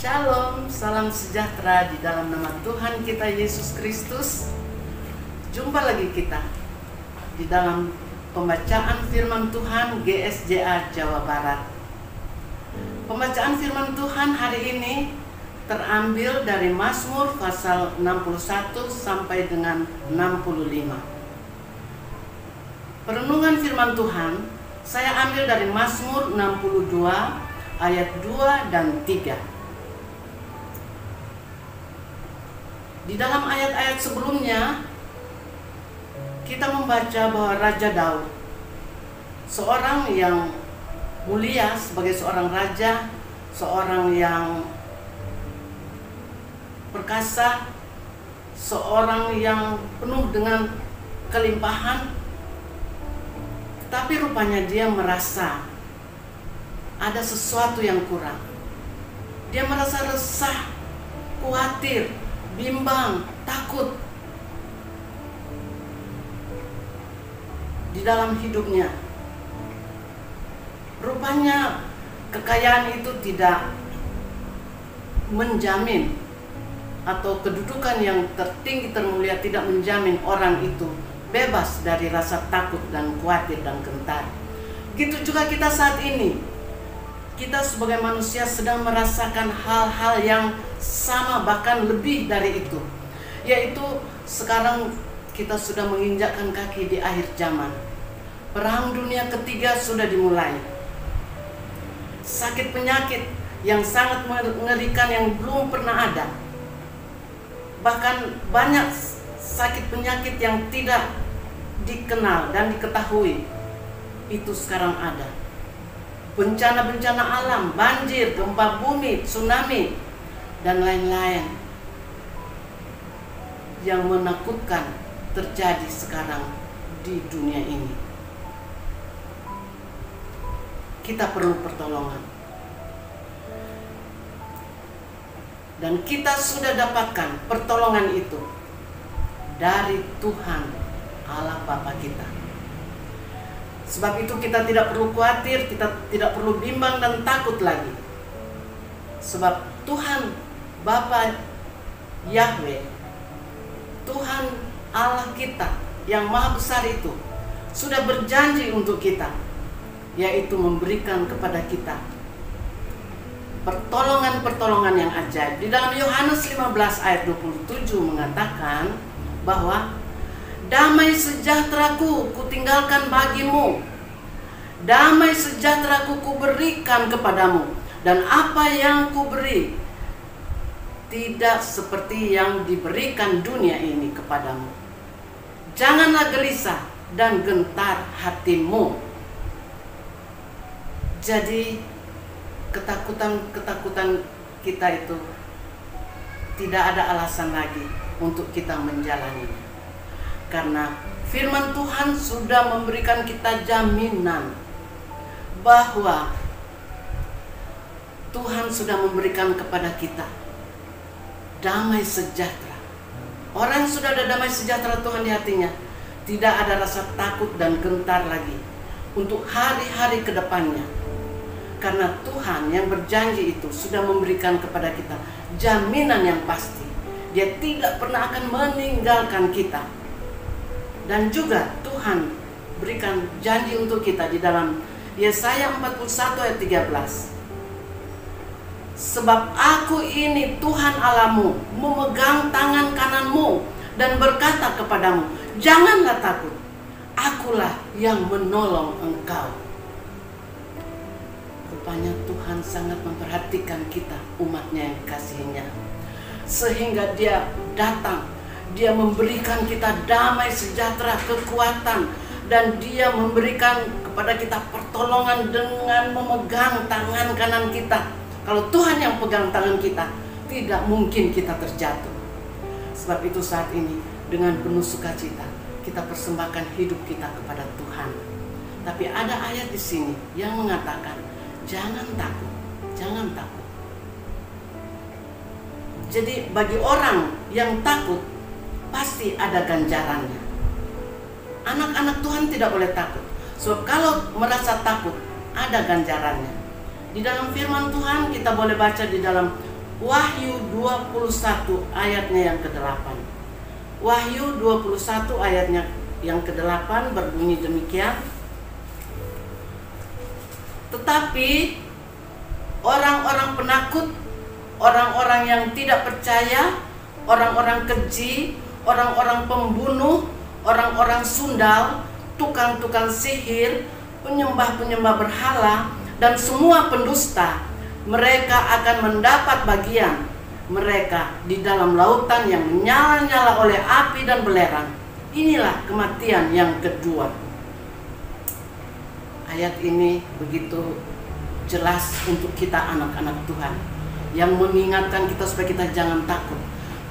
Shalom, salam sejahtera di dalam nama Tuhan kita Yesus Kristus. Jumpa lagi kita di dalam pembacaan firman Tuhan GSJA Jawa Barat. Pembacaan firman Tuhan hari ini terambil dari Mazmur pasal 61 sampai dengan 65. Perenungan firman Tuhan saya ambil dari Mazmur 62 ayat 2 dan 3. Di dalam ayat-ayat sebelumnya kita membaca bahwa Raja Daud, seorang yang mulia sebagai seorang raja, seorang yang perkasa, seorang yang penuh dengan kelimpahan, tapi rupanya dia merasa ada sesuatu yang kurang. Dia merasa resah, khawatir, bimbang, takut di dalam hidupnya. Rupanya kekayaan itu tidak menjamin, atau kedudukan yang tertinggi termulia tidak menjamin orang itu bebas dari rasa takut dan khawatir dan gentar. Gitu juga kita saat ini. Kita sebagai manusia sedang merasakan hal-hal yang sama, bahkan lebih dari itu. Yaitu sekarang kita sudah menginjakkan kaki di akhir zaman. Perang dunia ketiga sudah dimulai. Sakit penyakit yang sangat mengerikan yang belum pernah ada. Bahkan banyak sakit penyakit yang tidak dikenal dan diketahui itu sekarang ada. Bencana-bencana alam, banjir, gempa bumi, tsunami, dan lain-lain yang menakutkan terjadi sekarang di dunia ini. Kita perlu pertolongan. Dan kita sudah dapatkan pertolongan itu dari Tuhan Allah Bapa kita. Sebab itu kita tidak perlu khawatir, kita tidak perlu bimbang dan takut lagi. Sebab Tuhan Bapa Yahweh, Tuhan Allah kita yang maha besar itu sudah berjanji untuk kita, yaitu memberikan kepada kita pertolongan-pertolongan yang ajaib. Di dalam Yohanes 15 ayat 27 mengatakan bahwa damai sejahteraku kutinggalkan bagimu, damai sejahteraku kuberikan kepadamu, dan apa yang kuberi tidak seperti yang diberikan dunia ini kepadamu. Janganlah gelisah dan gentar hatimu. Jadi ketakutan-ketakutan kita itu tidak ada alasan lagi untuk kita menjalaninya. Karena firman Tuhan sudah memberikan kita jaminan bahwa Tuhan sudah memberikan kepada kita damai sejahtera. Orang yang sudah ada damai sejahtera Tuhan di hatinya, tidak ada rasa takut dan gentar lagi untuk hari-hari ke depannya. Karena Tuhan yang berjanji itu sudah memberikan kepada kita jaminan yang pasti. Dia tidak pernah akan meninggalkan kita. Dan juga Tuhan berikan janji untuk kita di dalam Yesaya 41 ayat 13. Sebab aku ini Tuhan Allahmu, memegang tangan kananmu dan berkata kepadamu, janganlah takut, akulah yang menolong engkau. Rupanya Tuhan sangat memperhatikan kita, umatnya yang dikasihinya. Sehingga dia datang, dia memberikan kita damai sejahtera, kekuatan, dan dia memberikan kepada kita pertolongan dengan memegang tangan kanan kita. Kalau Tuhan yang pegang tangan kita, tidak mungkin kita terjatuh. Sebab itu saat ini dengan penuh sukacita kita persembahkan hidup kita kepada Tuhan. Tapi ada ayat di sini yang mengatakan, jangan takut, jangan takut. Jadi bagi orang yang takut, pasti ada ganjarannya. Anak-anak Tuhan tidak boleh takut. Sebab kalau merasa takut, ada ganjarannya. Di dalam firman Tuhan kita boleh baca di dalam Wahyu 21 ayatnya yang ke-8. Wahyu 21 ayatnya yang ke-8 berbunyi demikian. Tetapi orang-orang penakut, orang-orang yang tidak percaya, orang-orang keji, orang-orang pembunuh, orang-orang sundal, tukang-tukang sihir, penyembah-penyembah berhala, dan semua pendusta, mereka akan mendapat bagian mereka di dalam lautan yang menyala-nyala oleh api dan belerang. Inilah kematian yang kedua. Ayat ini begitu jelas untuk kita anak-anak Tuhan, yang mengingatkan kita supaya kita jangan takut.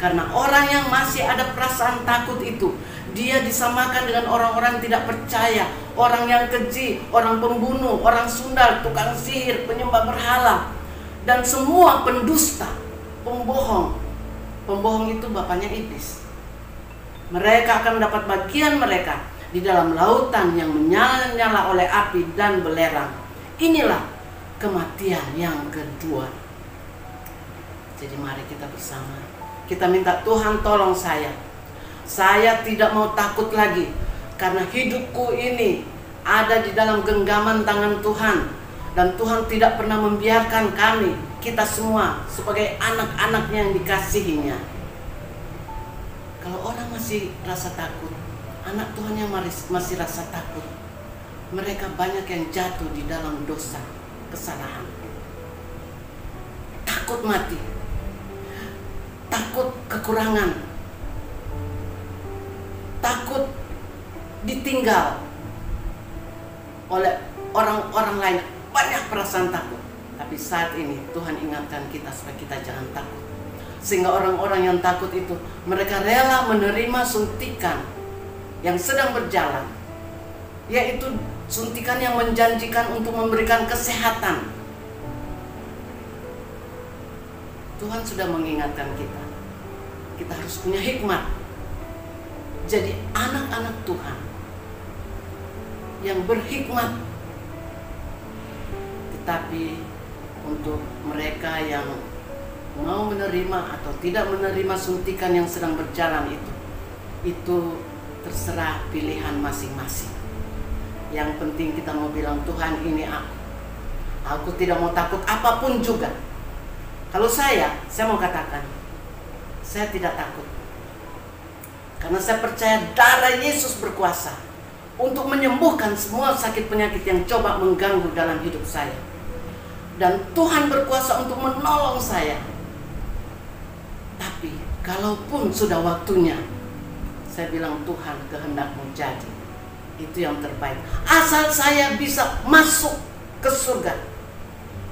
Karena orang yang masih ada perasaan takut itu, dia disamakan dengan orang-orang tidak percaya, orang yang keji, orang pembunuh, orang sundal, tukang sihir, penyembah berhala, dan semua pendusta, pembohong. Pembohong itu bapaknya iblis. Mereka akan mendapat bagian mereka di dalam lautan yang menyala-nyala oleh api dan belerang. Inilah kematian yang kedua. Jadi mari kita bersama, kita minta Tuhan tolong saya. Saya tidak mau takut lagi, karena hidupku ini ada di dalam genggaman tangan Tuhan. Dan Tuhan tidak pernah membiarkan kami, kita semua sebagai anak-anaknya yang dikasihinya. Kalau orang masih rasa takut, anak Tuhan yang masih rasa takut, mereka banyak yang jatuh di dalam dosa, kesalahan. Takut mati, takut kekurangan, takut ditinggal oleh orang-orang lain. Banyak perasaan takut. Tapi saat ini Tuhan ingatkan kita supaya kita jangan takut. Sehingga orang-orang yang takut itu, mereka rela menerima suntikan yang sedang berjalan, yaitu suntikan yang menjanjikan untuk memberikan kesehatan. Tuhan sudah mengingatkan kita, kita harus punya hikmat. Jadi anak-anak Tuhan yang berhikmat. Tetapi untuk mereka yang mau menerima atau tidak menerima suntikan yang sedang berjalan itu terserah pilihan masing-masing. Yang penting kita mau bilang, Tuhan ini aku tidak mau takut apapun juga. Kalau saya mau katakan, saya tidak takut, karena saya percaya darah Yesus berkuasa untuk menyembuhkan semua sakit penyakit yang coba mengganggu dalam hidup saya. Dan Tuhan berkuasa untuk menolong saya. Tapi kalaupun sudah waktunya, saya bilang, Tuhan, kehendak-Mu jadi. Itu yang terbaik. Asal saya bisa masuk ke surga.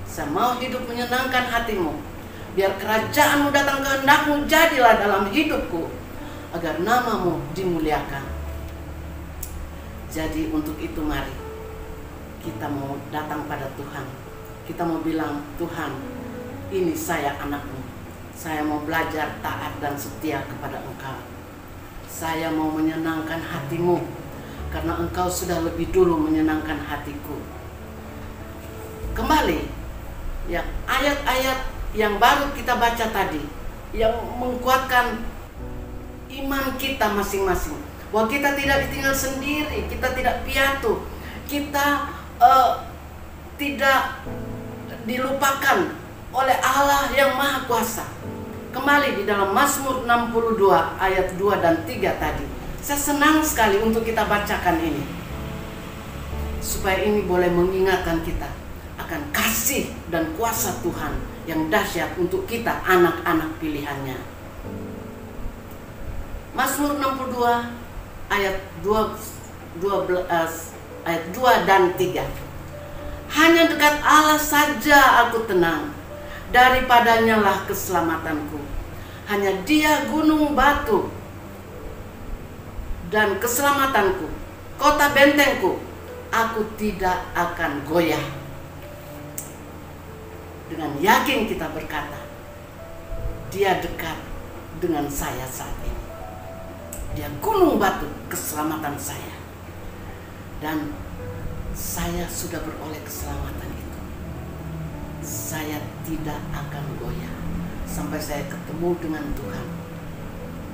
Saya mau hidup menyenangkan hati-Mu. Biar kerajaan-Mu datang, kehendak-Mu jadilah dalam hidupku, agar nama-Mu dimuliakan. Jadi untuk itu mari kita mau datang pada Tuhan. Kita mau bilang, Tuhan, ini saya anak-Mu. Saya mau belajar taat dan setia kepada Engkau. Saya mau menyenangkan hati-Mu, karena Engkau sudah lebih dulu menyenangkan hatiku. Kembali, ya, ayat-ayat yang baru kita baca tadi, yang menguatkan iman kita masing-masing. Bahwa kita tidak ditinggal sendiri, kita tidak piatu, kita tidak dilupakan oleh Allah yang Maha Kuasa. Kembali di dalam Mazmur 62 ayat 2 dan 3 tadi. Saya senang sekali untuk kita bacakan ini, supaya ini boleh mengingatkan kita akan kasih dan kuasa Tuhan yang dahsyat untuk kita, anak-anak pilihannya. Mazmur 62 ayat 2 dan 3. Hanya dekat Allah saja aku tenang, daripadanya lah keselamatanku. Hanya Dia gunung batu dan keselamatanku, kota bentengku, aku tidak akan goyah. Dengan yakin kita berkata, Dia dekat dengan saya saat ini. Dia gunung batu keselamatan saya. Dan saya sudah beroleh keselamatan itu. Saya tidak akan goyah. sampai saya ketemu dengan Tuhan.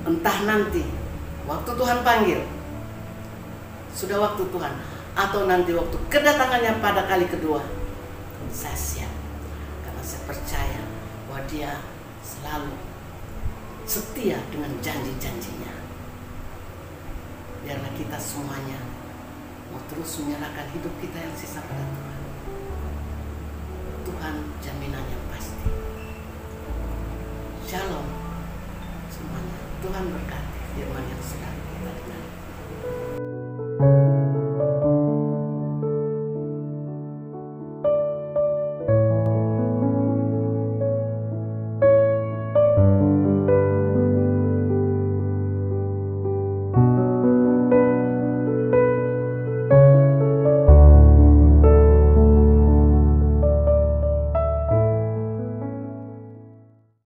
Entah nanti waktu Tuhan panggil, sudah waktu Tuhan, atau nanti waktu kedatangannya pada kali kedua, saya siap. Karena saya percaya bahwa Dia selalu setia dengan janji-janjinya. Biarlah kita semuanya mau terus menyerahkan hidup kita yang sisa pada Tuhan. Tuhan jaminannya pasti. Shalom semuanya. Tuhan berkati firman yang sedang